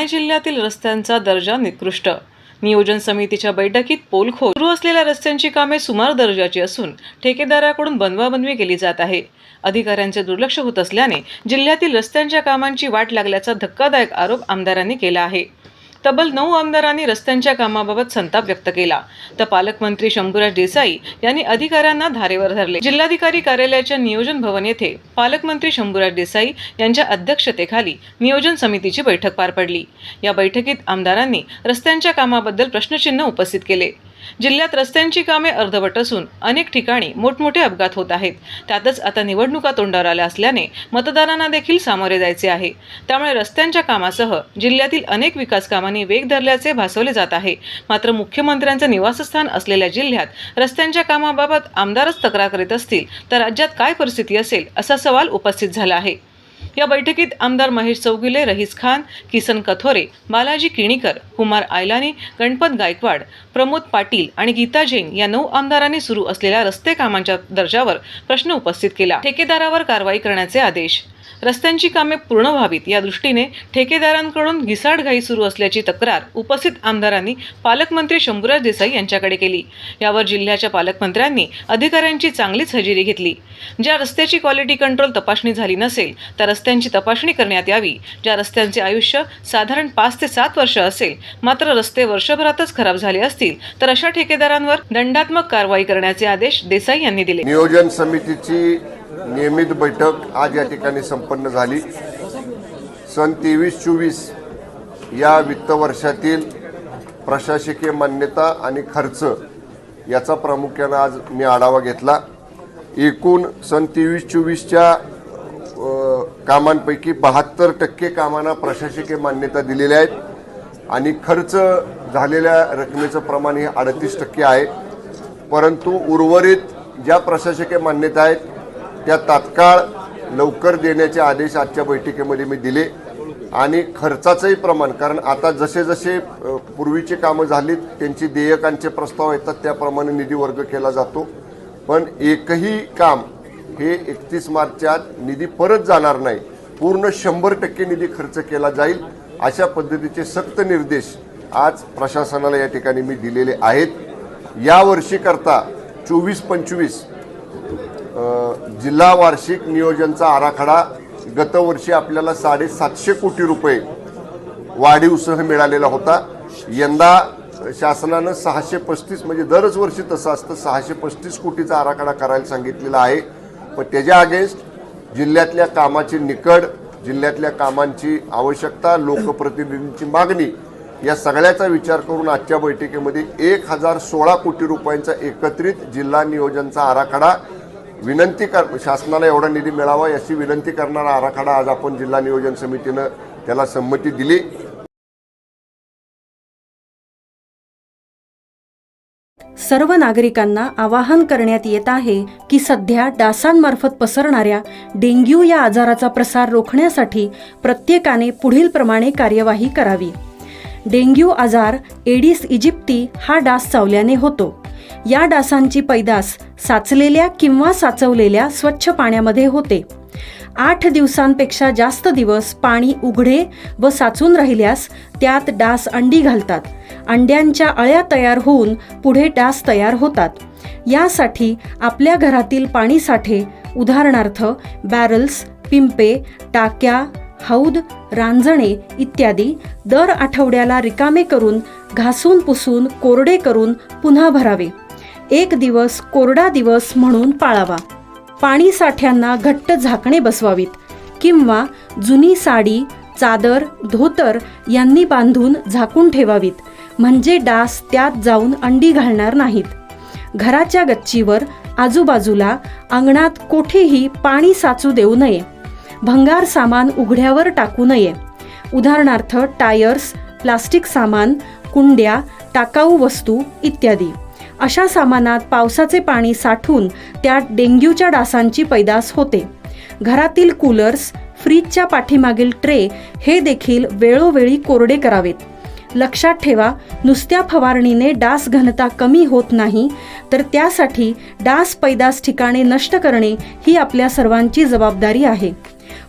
ठाणे जिल्ह्यातील रस्त्यांचा दर्जा निकृष्ट। नियोजन समितीच्या बैठकीत पोलखोल सुरू असलेल्या रस्त्यांची कामे सुमार दर्जाची असून ठेकेदाराकडून बनवाबनवी केली जात आहे। अधिकाऱ्यांचे दुर्लक्ष होत असल्याने जिल्ह्यातील रस्त्यांच्या कामांची वाट लागल्याचा धक्कादायक आरोप आमदारांनी केला आहे। तब्बल 9 आमदारांनी रस्त्यांच्या कामाबाबत संताप व्यक्त केला, तर पालकमंत्री शंभूराज देसाई यांनी अधिकाऱ्यांना धारेवर धरले। जिल्हाधिकारी कार्यालयाच्या नियोजन भवन येथे पालकमंत्री शंभूराज देसाई यांच्या अध्यक्षतेखाली नियोजन समितीची बैठक पार पडली। या बैठकीत आमदारांनी रस्त्यांच्या कामाबद्दल प्रश्नचिन्ह उपस्थित केले। जिल्ह्यात रस्त्यांची कामे अर्धवट असून अनेक ठिकाणी मोठमोठे अपघात होत आहेत। त्यातच आता निवडणुका तोंडावर आल्या असल्याने मतदारांना देखील सामोरे जायचे आहे। त्यामुळे रस्त्यांच्या कामासह जिल्ह्यातील अनेक विकास कामांनी वेग धरल्याचे भासवले जात आहे। मात्र मुख्यमंत्र्यांचे निवासस्थान असलेल्या जिल्ह्यात रस्त्यांच्या कामाबाबत आमदारच तक्रार करीत असतील तर राज्यात काय परिस्थिती असेल असा सवाल उपस्थित झाला आहे। या बैठकीत आमदार महेश चौगुले, रहीस खान, किसन कथोरे, बालाजी किणीकर, कुमार आयलानी, गणपत गायकवाड, प्रमोद पाटील आणि गीता जैन या 9 आमदारांनी सुरू असलेल्या रस्ते कामांच्या दर्जावर प्रश्न उपस्थित केला। ठेकेदारावर कारवाई करण्याचे आदेश। रस्त्यांची कामे पूर्ण व्हावीत या दृष्टीने ठेकेदारांकडून घिसाडघाई सुरू असल्याची तक्रार उपस्थित आमदारांनी पालकमंत्री शंभूराज देसाई यांच्याकडे केली। यावर जिल्ह्याच्या पालकमंत्र्यांनी अधिकाऱ्यांची चांगलीच हजेरी घेतली। ज्या रस्त्याची क्वालिटी कंट्रोल तपासणी झाली नसेल त्या रस्त्यांची तपासणी करण्यात यावी। ज्या रस्त्यांचे आयुष्य साधारण 5 ते 7 वर्ष असेल मात्र रस्ते वर्षभरातच खराब झाले असतील तर अशा ठेकेदारांवर दंडात्मक कारवाई करण्याचे आदेश देसाई यांनी दिले। नियोजन समितीची नियमित बैठक आज या ठिकाणी संपन्न झाली। सन 23-24 या वित्त वर्षातील प्रशासकीय मान्यता आणि खर्च याचा प्रामुख्याने आज मी आढावा घेतला। एकूण सन 23-24च्या कामांपैकी 72% कामांना प्रशासकीय मान्यता दिलेल्या आहेत आणि खर्च झालेल्या रकमेचं प्रमाण हे 38% आहे। परंतु उर्वरित ज्या प्रशासकीय मान्यता आहेत त्या तात्काळ लवकर देण्याचे आदेश आजच्या बैठकीमध्ये मी दिले आणि खर्चाचंही प्रमाण, कारण आता जसे जसे पूर्वीचे कामं झालीत त्यांची देयकांचे प्रस्ताव येतात त्याप्रमाणे निधी वर्ग केला जातो, पण एकही काम हे 31 मार्चच्या निधी परत जाणार नाही, पूर्ण 100% निधी खर्च केला जाईल अशा पद्धतीचे सक्त निर्देश आज प्रशासनाला या ठिकाणी मी दिलेले आहेत। या वर्षी करता 24-25 जिल्हा वार्षिक नियोजनचा आराखडा गतवर्षी आपल्याला 750 कोटी रुपये वाढीवसह मिळालेला होता। यंदा शासनानं 635 म्हणजे दरच वर्षी तसं असतं 635 कोटीचा आराखडा करायला सांगितलेला आहे। पण त्याच्या अगेन्स्ट जिल्ह्यातल्या कामाची निकड, जिल्ह्यातल्या कामांची आवश्यकता, लोकप्रतिनिधींची मागणी या सगळ्याचा विचार करून आजच्या बैठकीमध्ये 1016 कोटी रुपयांचा एकत्रित जिल्हा नियोजनचा आराखडा शासनाला एवढा निधी मिळावा याची विनंती करणारा आराखडा आज आपण जिल्हा नियोजन समितीनं त्याला संमती दिली। सर्व नागरिकांना आवाहन करण्यात येत आहे की सध्या डासांमार्फत पसरणाऱ्या डेंग्यू या आजाराचा प्रसार रोखण्यासाठी प्रत्येकाने पुढील प्रमाणे कार्यवाही करावी। डेंग्यू आजार एडिस इजिप्ती हा डास चावल्याने होतो। या डासांची पैदास साचलेल्या किंवा साचवलेल्या स्वच्छ पाण्यामध्ये होते। 8 दिवसांपेक्षा जास्त दिवस पाणी उघडे व साचून राहिल्यास त्यात डास अंडी घालतात। अंड्यांच्या अळ्या तयार होऊन पुढे डास तयार होतात। यासाठी आपल्या घरातील पाणीसाठे उदाहरणार्थ बॅरल्स, पिंपे, टाक्या, हौद, रांजणे इत्यादी दर आठवड्याला रिकामे करून घासून पुसून कोरडे करून पुन्हा भरावे। 1 दिवस कोरडा दिवस म्हणून पाळावा। पाणी साठ्यांना घट्ट झाकणे बसवावीत किंवा जुनी साडी, चादर, धोतर यांनी बांधून झाकून ठेवावीत, म्हणजे डास त्यात जाऊन अंडी घालणार नाहीत। घराच्या गच्चीवर, आजूबाजूला, अंगणात कोठेही पाणी साचू देऊ नये। भंगार सामान उघड्यावर टाकू नये, उदाहरणार्थ टायर्स, प्लास्टिक सामान, कुंड्या, टाकाऊ वस्तू इत्यादी। अशा सामानात पावसाचे पाणी साठून त्यात डेंग्यूच्या डासांची पैदास होते। घरातील कूलर्स, फ्रीजच्या पाठीमागील ट्रे हे देखील वेळोवेळी कोरडे करावेत। लक्षात ठेवा, नुसत्या फवारणीने डास घनता कमी होत नाही, तर त्यासाठी डास पैदास ठिकाणे नष्ट करणे ही आपल्या सर्वांची जबाबदारी आहे.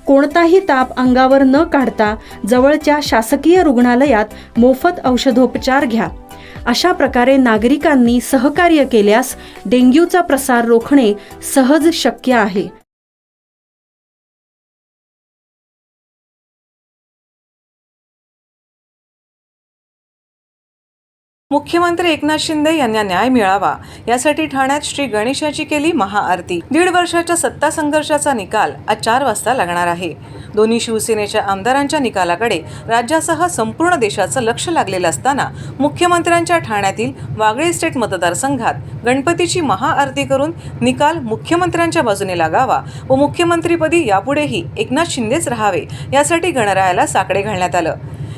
कोणताही ताप अंगावर न काढता जवळच्या शासकीय रुग्णालयात मोफत औषधोपचार घ्या. अशा प्रकारे नागरिकांनी सहकार्य केल्यास डेंग्यूचा प्रसार रोखणे सहज शक्य आहे. मुख्यमंत्री एकनाथ शिंदे यांना न्याय मिळावा यासाठी ठाण्यात श्री गणेशाची केली महाआरती. 1.5 वर्षाच्या सत्ता संघर्षाचा निकाल आज 4 वाजता लागणार आहे. दोन्ही शिवसेनेच्या आमदारांच्या निकालाकडे राज्यासह संपूर्ण देशाचं लक्ष लागलेलं असताना मुख्यमंत्र्यांच्या ठाण्यातील वागळे इस्टेट मतदारसंघात गणपतीची महाआरती करून निकाल मुख्यमंत्र्यांच्या बाजूने लागावा व मुख्यमंत्रीपदी यापुढेही एकनाथ शिंदेच राहावे यासाठी गणरायाला साकडे घालण्यात आलं.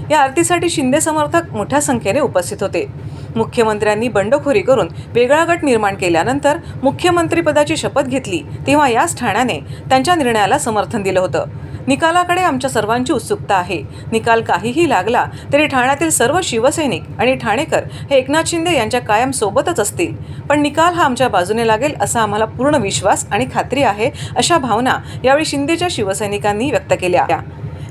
या आरतीसाठी शिंदे समर्थक मोठ्या संख्येने उपस्थित होते. मुख्यमंत्र्यांनी बंडखोरी करून वेगळा गट निर्माण केल्यानंतर मुख्यमंत्रीपदाची शपथ घेतली तेव्हा याच ठाण्याने त्यांच्या निर्णयाला समर्थन दिलं होतं. निकालाकडे आमच्या सर्वांची उत्सुकता आहे. निकाल काहीही लागला तरी ठाण्यातील सर्व शिवसैनिक आणि ठाणेकर हे एकनाथ शिंदे यांच्या कायम सोबतच असतील. पण निकाल हा आमच्या बाजूने लागेल असा आम्हाला पूर्ण विश्वास आणि खात्री आहे, अशा भावना यावेळी शिंदेच्या शिवसैनिकांनी व्यक्त केल्या.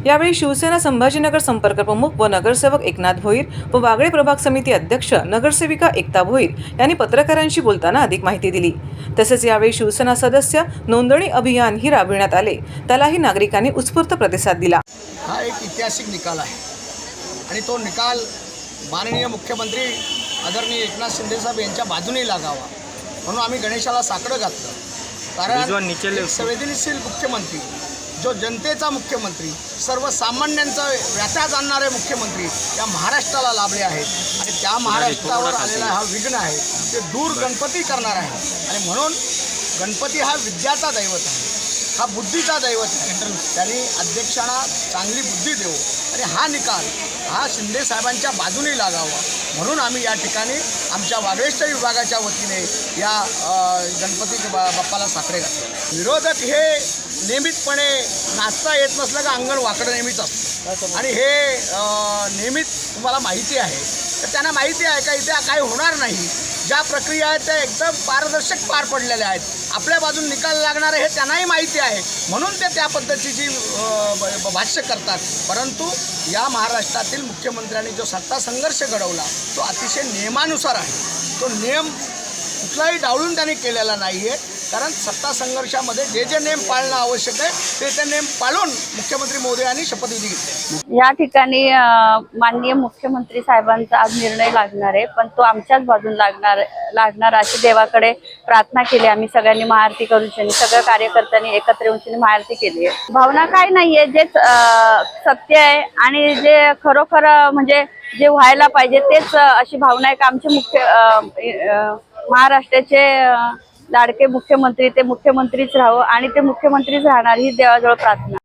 यावेळी शिवसेना संभाजीनगर संपर्क प्रमुख व नगरसेवक एकनाथ भोईर व वागळे प्रभाग समिती अध्यक्ष नगरसेविका एकता भोईर यांनी पत्रकारांशी बोलताना अधिक माहिती दिली. तसेच यावेळी शिवसेना सदस्य नोंदणी अभियानही राबविण्यात आले, त्यालाही नागरिकांनी उत्स्फूर्त प्रतिसाद दिला. हा एक ऐतिहासिक निकाल आहे आणि तो निकाल माननीय मुख्यमंत्री आदरणीय एकनाथ शिंदे साहेब यांच्या बाजूने लागावा म्हणून आम्ही गणेशाला साकडं घातलं. कारण एक संवेदनशील मुख्यमंत्री, जो जनतेचा मुख्यमंत्री, सर्वसामान्यांचा व्यथा जाणणारे मुख्यमंत्री या महाराष्ट्राला लाभले आहेत आणि त्या महाराष्ट्रावर आलेला हा विघ्न आहे ते दूर गणपती करणार आहे. आणि म्हणून गणपती हा विद्याचा दैवत आहे, हा बुद्धीचा दैवत आहे. त्यांनी अध्यक्षांना चांगली बुद्धी देऊ आणि हा निकाल हा शिंदे साहेबांच्या बाजूने लागावा म्हणून आम्ही या ठिकाणी आमच्या वागळेश्वर विभागाच्या वतीने या गणपती बाप्पाला साकडे घातले. विरोधक हे नियमितपणे नाचता येत नसलं का अंगण वाकडं नेहमीच असतं आणि हे नेहमीच तुम्हाला माहिती आहे. तर त्यांना माहिती आहे का इथे काय होणार नाही. ज्या प्रक्रिया आहेत त्या एकदम पारदर्शक पार पडलेल्या आहेत. आपल्या बाजून निकाल लागणार हे त्यांनाही माहिती आहे म्हणून ते त्या पद्धतीची भाष्य करतात. परंतु या महाराष्ट्रातील मुख्यमंत्र्यांनी जो सत्ता संघर्ष घडवला तो अतिशय नियमानुसार आहे. तो नियम कुठलाही डावलून त्यांनी केलेला नाही आहे. कारण सत्ता संघर्षामध्ये जे जे नियम पाळणं आवश्यक आहे ते नियम पाळून मुख्यमंत्री महोदयांनी शपथविधी घेतली. या ठिकाणी माननीय मुख्यमंत्री साहेबांचा आज निर्णय लागणार आहे, पण तो आमच्याच बाजून लागणार अशी देवाकडे प्रार्थना केली. आम्ही सगळ्यांनी महाआरती करून सगळ्या कार्यकर्त्यांनी एकत्र येऊन महाआरती केली आहे. भावना काय नाहीये, जे सत्य आहे आणि जे खरोखर म्हणजे जे व्हायला पाहिजे तेच अशी भावना आहे. आमचे महाराष्ट्राचे लाडके मुख्यमंत्री ते मुख्यमंत्रीच राहावं आणि ते मुख्यमंत्रीच राहणार ही देवाजवळ प्रार्थना.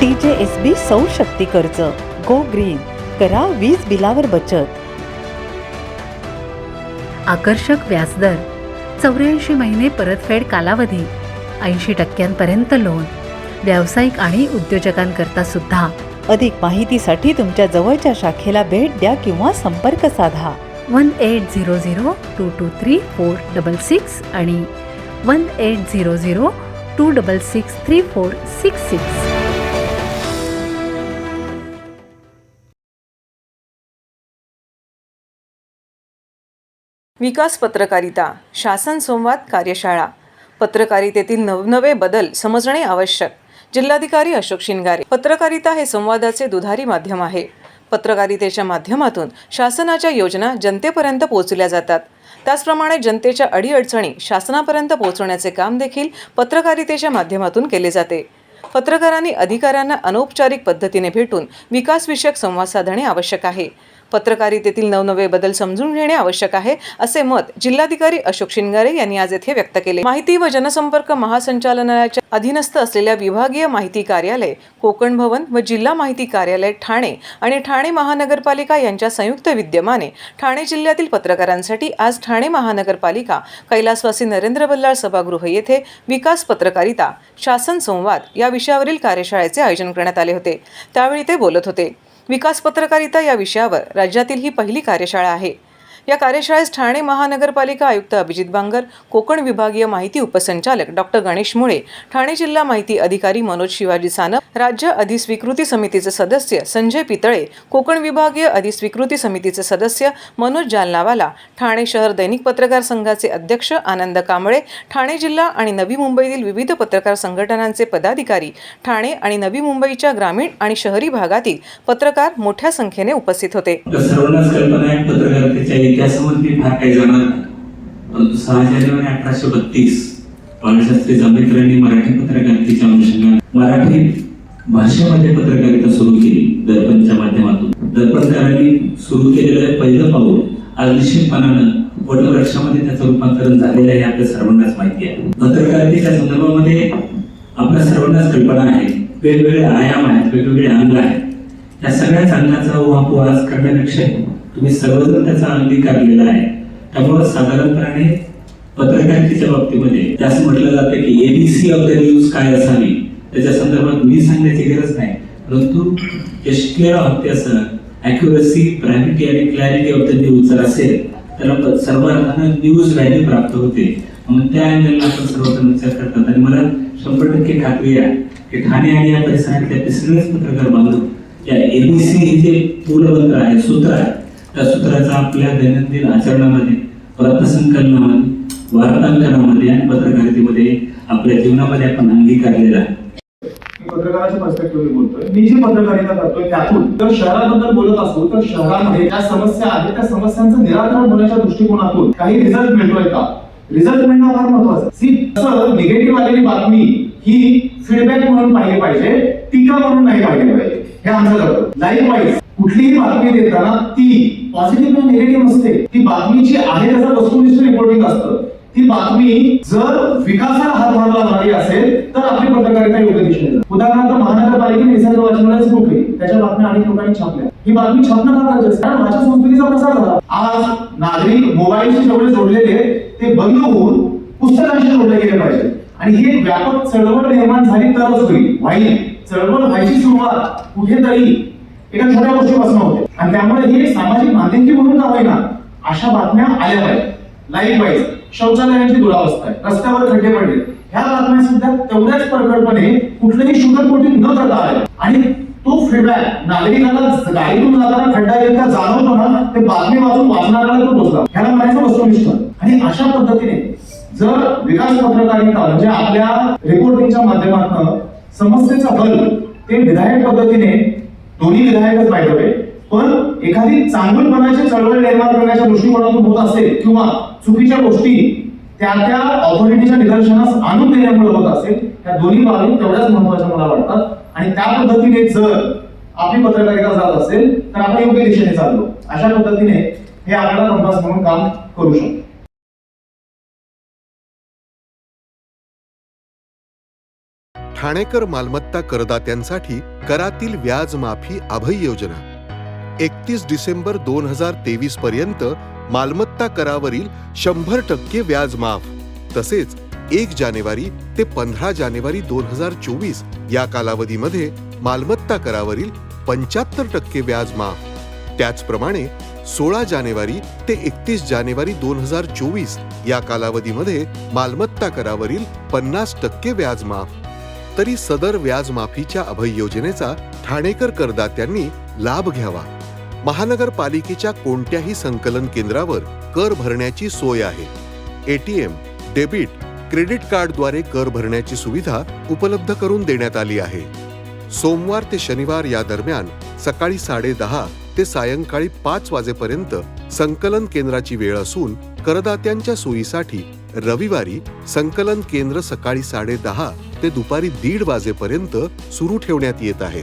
TJSB सौर शक्ती कर्ज, गो ग्रीन, करा वीज बिलावर बचत. आकर्षक व्याजदर, 84 महिने परतफेड कालावधी, 80% लोन, व्यावसायिक आणि उद्योजकांकरता सुद्धा. अधिक माहितीसाठी तुमच्या जवळच्या शाखेला भेट द्या किंवा संपर्क साधा. 1800-223-466 आणि 1800-266-3466. विकास पत्रकारिता, शासन संवाद कार्यशाळा. पत्रकारितेतील नवनवे बदल समजणे आवश्यक. जिल्हाधिकारी अशोक शिनगारे. पत्रकारिता हे संवादाचे दुधारी माध्यम आहे. पत्रकारितेच्या माध्यमातून शासनाच्या योजना जनतेपर्यंत पोहोचल्या जातात. त्याचप्रमाणे जनतेच्या अडीअडचणी शासनापर्यंत पोहोचवण्याचे काम देखील पत्रकारितेच्या माध्यमातून केले जाते. पत्रकारांनी अधिकाऱ्यांना अनौपचारिक पद्धतीने भेटून विकासविषयक संवाद साधणे आवश्यक आहे. पत्रकारितेतील नवनवे बदल समजून घेणे आवश्यक आहे, असे मत जिल्हाधिकारी अशोक शिंगारे यांनी आज येथे व्यक्त केले. माहिती व जनसंपर्क महासंचालनालयाच्या अधीनस्थ असलेल्या विभागीय माहिती कार्यालय, कोकण भवन व जिल्हा माहिती कार्यालय ठाणे आणि ठाणे महानगरपालिका यांच्या संयुक्त विद्यमाने ठाणे जिल्ह्यातील पत्रकारांसाठी आज ठाणे महानगरपालिका कैलासवासी नरेंद्र बल्लाळ सभागृह येथे विकास पत्रकारिता शासन संवाद या विषयावरील कार्यशाळेचे आयोजन करण्यात आले होते. त्यावेळी ते बोलत होते. विकास पत्रकारिता या विषयावर राज्यातील ही पहिली कार्यशाळा आहे. या कार्यशाळेस ठाणे महानगरपालिका आयुक्त अभिजित बांगर, कोकण विभागीय माहिती उपसंचालक डॉक्टर गणेश मुळे, ठाणे जिल्हा माहिती अधिकारी मनोज शिवाजी सानप, राज्य अधिस्वीकृती समितीचे सदस्य संजय पितळे, कोकण विभागीय अधिस्वीकृती समितीचे सदस्य मनोज जालनावाला, ठाणे शहर दैनिक पत्रकार संघाचे अध्यक्ष आनंद कांबळे, ठाणे जिल्हा आणि नवी मुंबईतील विविध पत्रकार संघटनांचे पदाधिकारी, ठाणे आणि नवी मुंबईच्या ग्रामीण आणि शहरी भागातील पत्रकार मोठ्या संख्येने उपस्थित होते. सर्वांनाच कल्पना आहे पत्रकारितेच्या इतिहासामध्ये फार काही जाणार नाही, परंतु 6 जानेवारी 1832 बाळशास्त्री जांभेकरांनी मराठी पत्रकारितेच्या अनुषंगाने मराठी भाषेमध्ये पत्रकारिता सुरू केली. दर्पणच्या माध्यमातून दर्पणकारांनी सुरू केलेलं पहिलं पाऊल आज निश्चितपणानं वटवृक्षामध्ये त्याचं रूपांतरण झालेलं आहे. आपल्या सर्वांनाच माहिती आहे. पत्रकारितेच्या संदर्भामध्ये आपल्या सर्वांनाच कल्पना आहे, वेगवेगळे आयाम आहेत, वेगवेगळे अंग आहेत. या सगळ्याच अंगाचा उहापोह आज करण्यापेक्षा तुम्ही सर्वजण त्याचा अंगीकारलेला आहे. त्यामुळे साधारणपणे पत्रकारितेच्या बाबतीमध्ये असं म्हटलं जातं की ABC ऑफ द न्यूज काय असावी, त्याच्या संदर्भात मी सांगण्याची गरज नाही, परंतु क्लिअर ऑफ असं ॲक्युरसी, प्रायव्हिटी आणि क्लॅरिटी ऑफ द न्यूज जर असेल तर सर्वांना न्यूज व्हॅल्यू प्राप्त होते. मग त्या अँगलला आपण सर्वजण विचार करतात. आणि मला 100% खात्री आहे की ठाणे आणि या परिसरातल्या सगळेच पत्रकार बांधव या ABC हे जे मूलमंत्र आहे, सूत्र आहे, त्या सूत्राचा आपल्या दैनंदिन आचरणामध्ये, अर्थसंकलनामध्ये, वार्तांकनामध्ये आणि पत्रकारितेमध्ये आपल्या जीवनामध्ये आपण अंगीकारलेला आहे. पत्रकाराच्या पर्स्पेक्टिव्ह बोलतोय. मी जी पत्रकारिता करतोय त्यातून जर शहराबद्दल बोलत असू तर शहरामध्ये ज्या समस्या आहेत त्या समस्यांचं निराकरण होण्याच्या दृष्टिकोनातून काही रिझल्ट मिळतोय का? रिझल्ट मिळणं फार महत्वाचं. निगेटिव्ह आलेली बातमी ही फीडबॅक म्हणून पाहिली पाहिजे, टीका म्हणून नाही पाहिली पाहिजे. हे आमचं करतो. लाईकवाईज कुठलीही बातमी देताना ती पॉझिटिव्ह किंवा निगेटिव्ह नसते. ती बातमी जी आहे त्याचं वस्तुनिष्ठ रिपोर्टिंग असतं. ती बातमी जर विकासाला हातभार लावणारी असेल तर आपली पत्रकारिता योग्य दिशेने जाते. उदाहरणार्थ महानगरपालिकेने निसर्ग वाचनालय सुरू केली, त्याच्या बातम्या अनेक लोकांनी छापल्या. ही बातमी छापणं का गरजेचं? कारण भाषा संस्कृतीचा प्रसार झाला. आज नागरिक मोबाईलशी जेवढे जोडलेले ते बंद होऊन पुस्तकांशी जोडले गेले पाहिजे. आणि ही एक व्यापक चळवळ निर्माण झाली तरच होईल. चळवळ व्हायची सुरुवात कुठेतरी एका छोट्या गोष्टीपासून होते आणि त्यामुळे ही सामाजिक बांधिलकी म्हणून का होईना अशा बातम्या आल्या पाहिजे. लाईकवाईज शौचालयांची दुरावस्था आहे, रस्त्यावर खड्डे पडले, ह्या बातम्या सुद्धा तेवढ्याच प्रकटपणे कुठलेही शुगर कोटिंग न करता आले. आणि तो फीडबॅक नागरिकांना गाडीतून जाताना खड्डा येता जाणवतो ना, ते बातमी वाचून वाचणाऱ्याला तो पोहोचला. ह्याला म्हणायचं वस्तुनिष्ठ. आणि अशा पद्धतीने जर विकास पत्रकारिता म्हणजे आपल्या रिपोर्टिंगच्या माध्यमातून समस्येचा हल ते विधायक पद्धतीने, दोन्ही विधायकच पाहिजे, पण एखादी चांगुलपणाची चळवळ निर्माण करण्याच्या दृष्टिकोनातून होत असेल किंवा चुकीच्या गोष्टी त्या ऑथॉरिटीच्या निदर्शनास आणून देण्यामुळे होत असेल, त्या दोन्ही बाबी तेवढ्याच महत्वाच्या मला वाटतात. आणि त्या पद्धतीने जर आपली पत्रकारिता जात असेल तर आपण योग्य दिशेने चाललो. अशा पद्धतीने हे आपल्याला कंपास म्हणून काम करू शकतो. ठाणेकर मालमत्ता करदात्यांसाठी करातील व्याज माफी अभय योजना 31 डिसेंबर 2023 पर्यंत मालमत्ता करावरील 100% व्याज माफ. तसेच 1 जानेवारी ते 15 जानेवारी 2024 या कालावधीमध्ये मालमत्ता करावरील 75% व्याज माफ. त्याचप्रमाणे 16 जानेवारी ते 31 जानेवारी 2024 या कालावधीमध्ये मालमत्ता करावरील 50% व्याज माफ. तरी सदर व्याज माफीच्या अभय योजनेचा ठाणेकर करदात्यांनी लाभ घ्यावा. महानगरपालिकेच्या कोणत्याही संकलन केंद्रावर कर भरण्याची सोय आहे. ATM, डेबिट, क्रेडिट कार्डद्वारे कर भरण्याची सुविधा उपलब्ध करून देण्यात आली आहे. सोमवार ते शनिवार या दरम्यान सकाळी 10:30 ते सायंकाळी 5 वाजेपर्यंत संकलन केंद्राची वेळ असून करदात्यांच्या सोयीसाठी रविवारी संकलन केंद्र सकाळी 10:30 ते दुपारी 1:30 वाजेपर्यंत सुरू ठेवण्यात येत आहे.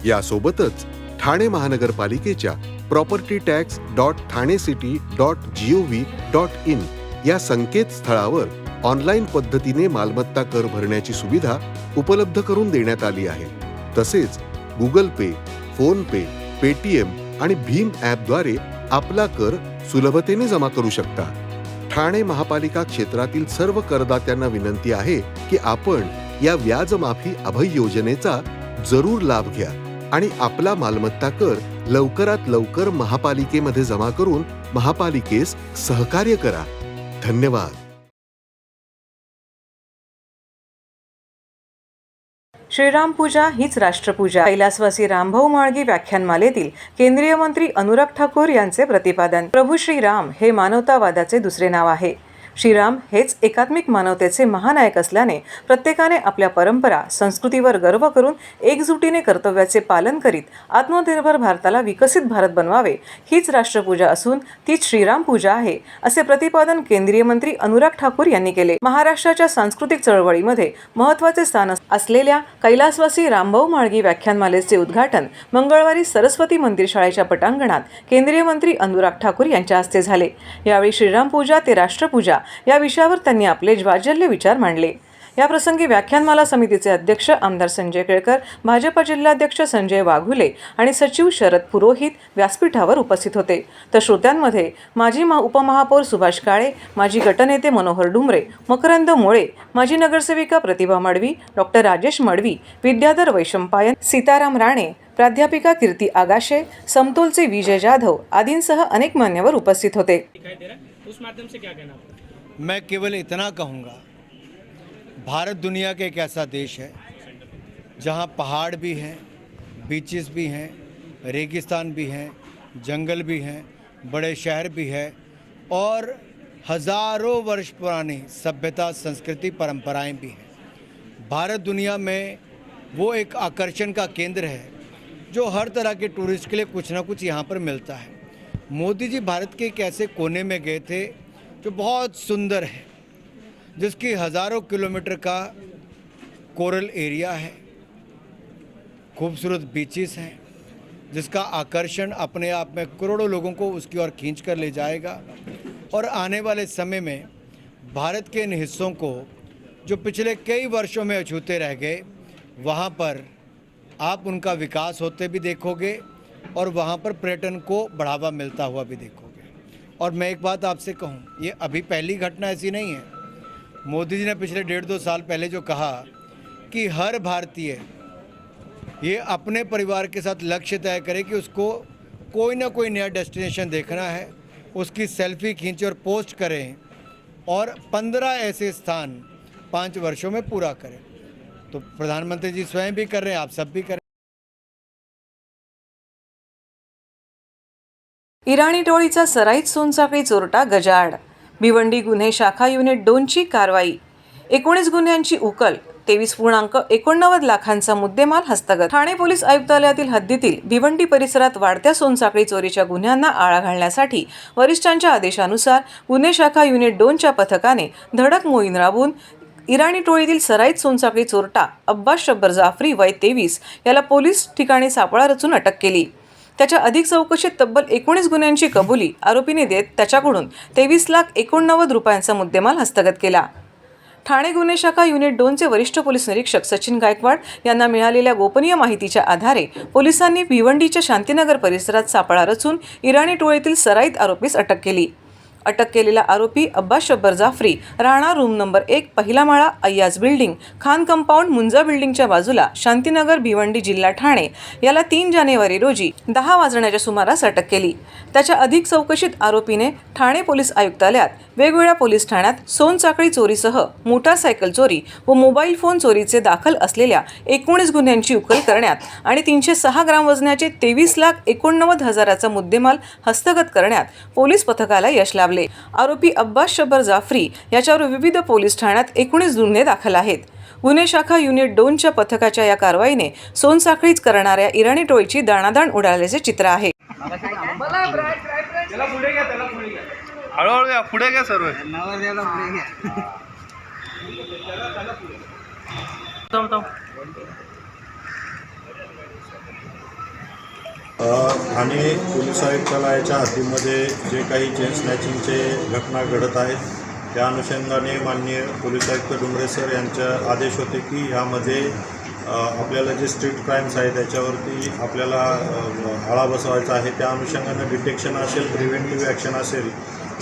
यासोबतच ठाणे महानगरपालिकेच्या propertytax.thanecity.gov.in या संकेतस्थळावर ऑनलाईन पद्धतीने मालमत्ता कर भरण्याची सुविधा उपलब्ध करून देण्यात आली आहे. तसेच गुगल पे, फोन पे, पेटीएम आणि भीम ॲपद्वारे आपला कर सुलभतेने जमा करू शकता. ठाणे महापालिका क्षेत्रातील सर्व करदात्यांना विनंती आहे की आपण या व्याजमाफी अभय योजनेचा जरूर लाभ घ्या आणि आपला मालमत्ता कर लवकरात लवकर महापालिकेमध्ये जमा करून महापालिकेस सहकार्य करा. धन्यवाद. श्रीराम पूजा हीच राष्ट्रपूजा. कैलासवासी रामभाऊ म्हाळगी व्याख्यानमालेतील केंद्रीय मंत्री अनुराग ठाकूर यांचे प्रतिपादन. प्रभू श्रीराम हे मानवतावादाचे दुसरे नाव आहे. श्रीराम हेच एकात्मिक मानवतेचे महानायक असल्याने प्रत्येकाने आपल्या परंपरा संस्कृतीवर गर्व करून एकजुटीने कर्तव्याचे पालन करीत आत्मनिर्भर भारताला विकसित भारत बनवावे हीच राष्ट्रपूजा असून तीच श्रीराम पूजा आहे, असे प्रतिपादन केंद्रीय मंत्री अनुराग ठाकूर यांनी केले. महाराष्ट्राच्या सांस्कृतिक चळवळीमध्ये महत्त्वाचे स्थान असलेल्या कैलासवासी रामभाऊ म्हाळगी व्याख्यानमालेचे उद्घाटन मंगळवारी सरस्वती मंदिर शाळेच्या पटांगणात केंद्रीय मंत्री अनुराग ठाकूर यांच्या हस्ते झाले. यावेळी श्रीराम पूजा ते राष्ट्रपूजा या विषयावर त्यांनी आपले ज्वाज्वल्य विचार मांडले. या प्रसंगी व्याख्यानमाला समितीचे अध्यक्ष आमदार संजय केळकर, भाजप जिल्हाध्यक्ष संजय वाघुले आणि सचिव शरद पुरोहित व्यासपीठावर उपस्थित होते. तर श्रोत्यांमध्ये माजी उपमहापौर सुभाष काळे, माजी गटनेते मनोहर डुमरे, मकरंद मोळे, माजी नगरसेविका प्रतिभा मडवी, डॉक्टर राजेश मडवी, विद्याधर वैशंपायन, सीताराम राणे, प्राध्यापिका कीर्ती आगाशे, समतोलचे विजय जाधव आदींसह अनेक मान्यवर उपस्थित होते. उस माध्यम से क्या कहना? मैं केवल इतना कहूँगा, भारत दुनिया का एक ऐसा देश है जहाँ पहाड़ भी हैं, बीचेस भी हैं, रेगिस्तान भी हैं, जंगल भी हैं, बड़े शहर भी हैं और हज़ारों वर्ष पुरानी सभ्यता, संस्कृति, परंपराएं भी हैं. भारत दुनिया में वो एक आकर्षण का केंद्र है जो हर तरह के टूरिस्ट के लिए कुछ ना कुछ यहाँ पर मिलता है. मोदी जी भारत के एक ऐसे कोने में गए थे जो बहुत सुंदर है, जिसकी हज़ारों किलोमीटर का कोरल एरिया है, खूबसूरत बीचेस हैं, जिसका आकर्षण अपने आप में करोड़ों लोगों को उसकी ओर खींच कर ले जाएगा. और आने वाले समय में भारत के इन हिस्सों को जो पिछले कई वर्षों में अछूते रह गए, वहाँ पर आप उनका विकास होते भी देखोगे और वहाँ पर पर्यटन को बढ़ावा मिलता हुआ भी देखोगे. और मैं एक बात आपसे कहूँ, ये अभी पहली घटना ऐसी नहीं है. मोदी जी ने पिछले 1.5-2 साल पहले जो कहा कि हर भारतीय ये अपने परिवार के साथ लक्ष्य तय करे कि उसको कोई ना कोई नया डेस्टिनेशन देखना है, उसकी सेल्फी खींचे और पोस्ट करें और 15 ऐसे स्थान 5 वर्षों में पूरा करें. तो प्रधानमंत्री जी स्वयं भी कर रहे हैं, आप सब भी करें. इराणी टोळीचा सराईत सोनसाखळी चोरटा गजाआड. भिवंडी गुन्हे शाखा युनिट 2ची कारवाई. 19 गुन्ह्यांची उकल. 23.89 लाखांचा मुद्देमाल हस्तगत. ठाणे पोलीस आयुक्तालयातील हद्दीतील भिवंडी परिसरात वाढत्या सोनसाखळी चोरीच्या गुन्ह्यांना आळा घालण्यासाठी वरिष्ठांच्या आदेशानुसार गुन्हे शाखा युनिट 2च्या पथकाने धडक मोहीम राबवून इराणी टोळीतील सराईत सोनसाखळी चोरटा अब्बास शब्बर जाफरी वय 23 याला पोलीस ठिकाणी सापळा रचून अटक केली. त्याच्या अधिक चौकशीत तब्बल 19 गुन्ह्यांची कबुली आरोपीने देत त्याच्याकडून 23,89,00,000 रुपयांचा मुद्देमाल हस्तगत केला. ठाणे गुन्हे शाखा युनिट 2चे वरिष्ठ पोलीस निरीक्षक सचिन गायकवाड यांना मिळालेल्या गोपनीय माहितीच्या आधारे पोलिसांनी भिवंडीच्या शांतीनगर परिसरात सापळा रचून इराणी टोळीतील सराईत आरोपीस अटक केली. अटक केलेला आरोपी अब्बास शब्बर जाफरी राहणार रूम नंबर 1 पहिला माळा अय्याज बिल्डिंग खान कंपाऊंड मुंजा बिल्डिंगच्या बाजूला शांतीनगर भिवंडी जिल्हा ठाणे याला 3 जानेवारी रोजी 10 वाजण्याच्या सुमारास अटक केली. त्याच्या अधिक चौकशीत आरोपीने ठाणे पोलीस आयुक्तालयात वेगवेगळ्या पोलीस ठाण्यात सोनसाखळी चोरीसह मोटारसायकल चोरी व मोबाईल फोन चोरीचे दाखल असलेल्या 19 गुन्ह्यांची उकल करण्यात आणि 306 ग्राम वजनाचे 23,89,000चा मुद्देमाल हस्तगत करण्यात पोलीस पथकाला यश लाभले. आरोपी अब्बास शब्बर जाफरी याच्यावर विविध पोलीस ठाण्यात 19 गुन्हे दाखल आहेत. गुन्हे शाखा युनिट 2च्या पथकाच्या या कारवाईने सोनसाखळीच करणाऱ्या इराणी टोळीची दाणादाण उडाल्याचे चित्र आहे. हळूहळू या पुढे घ्या सर्व. ठाणे पोलीस आयुक्तालयाच्या हद्दीमध्ये जे काही चेन स्नॅचिंगचे घटना घडत आहेत त्या अनुषंगाने माननीय पोलीस आयुक्त डुंगरे सर यांचे आदेश होते की यामध्ये आपल्याला जे स्ट्रीट क्राईम्स आहेत त्याच्यावरती आपल्याला आळा बसवायचा आहे. त्या अनुषंगानं डिटेक्शन असेल, प्रिव्हेंटिव्ह ॲक्शन असेल,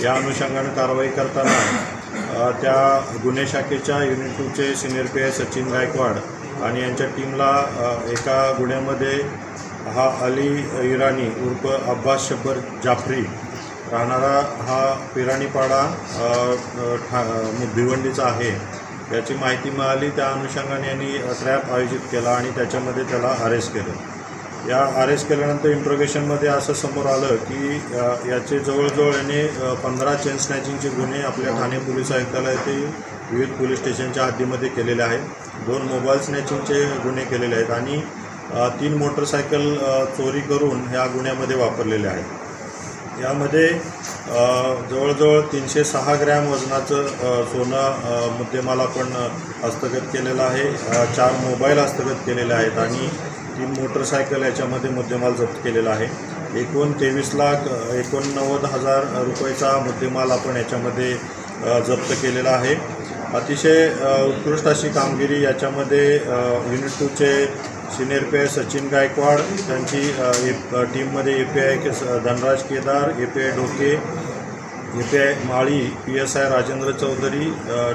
या अनुषंगानं कारवाई करताना त्या गुन्हे शाखेच्या युनिट 2चे senior P I Sachin Gaikwad आणि यांच्या टीमला एका गुन्ह्यामध्ये हा अली इराणी उर्फ अब्बास शब्बर जाफरी राहणारा हा पिराणीपाडा भिवंडीचा आहे याची माहिती मिळाली. त्या अनुषंगाने यांनी ट्रॅप आयोजित केला आणि त्याच्यामध्ये त्याला अरेस्ट केलं. या अरेस्ट केल्यानंतर इंट्रोगेशनमध्ये असं समोर आलं की याचे जवळजवळ याने 15 चेन स्नॅचिंगचे गुन्हे आपल्या ठाणे पोलीस आयुक्तालयातील विविध पोलीस स्टेशनच्या हद्दीमध्ये केलेले आहेत. 2 मोबाईल स्नॅचिंगचे गुन्हे केलेले आहेत आणि 3 मोटरसायकल चोरी करून ह्या गुन्ह्यामध्ये वापरलेले आहेत. यामध्ये जवळजवळ 306 ग्रॅम वजनाचं सोनं मुद्देमाल आपण हस्तगत केलेलं आहे. 4 मोबाईल हस्तगत केलेले आहेत आणि 3 मोटरसायकल याच्यामध्ये मुद्देमाल जप्त केलेला आहे. एकूण 23,89,000 रुपयेचा मुद्देमाल आपण याच्यामध्ये जप्त केलेला आहे. अतिशय उत्कृष्ट अशी कामगिरी याच्यामध्ये युनिट 2चे senior P I Sachin Gaikwad, त्यांची टीममध्ये API Dhanraj Kedar, API Dhoke, API माळी, PSI राजेंद्र चौधरी,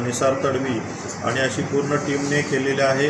निसार तडवी आणि अशी पूर्ण टीमने केलेली आहे.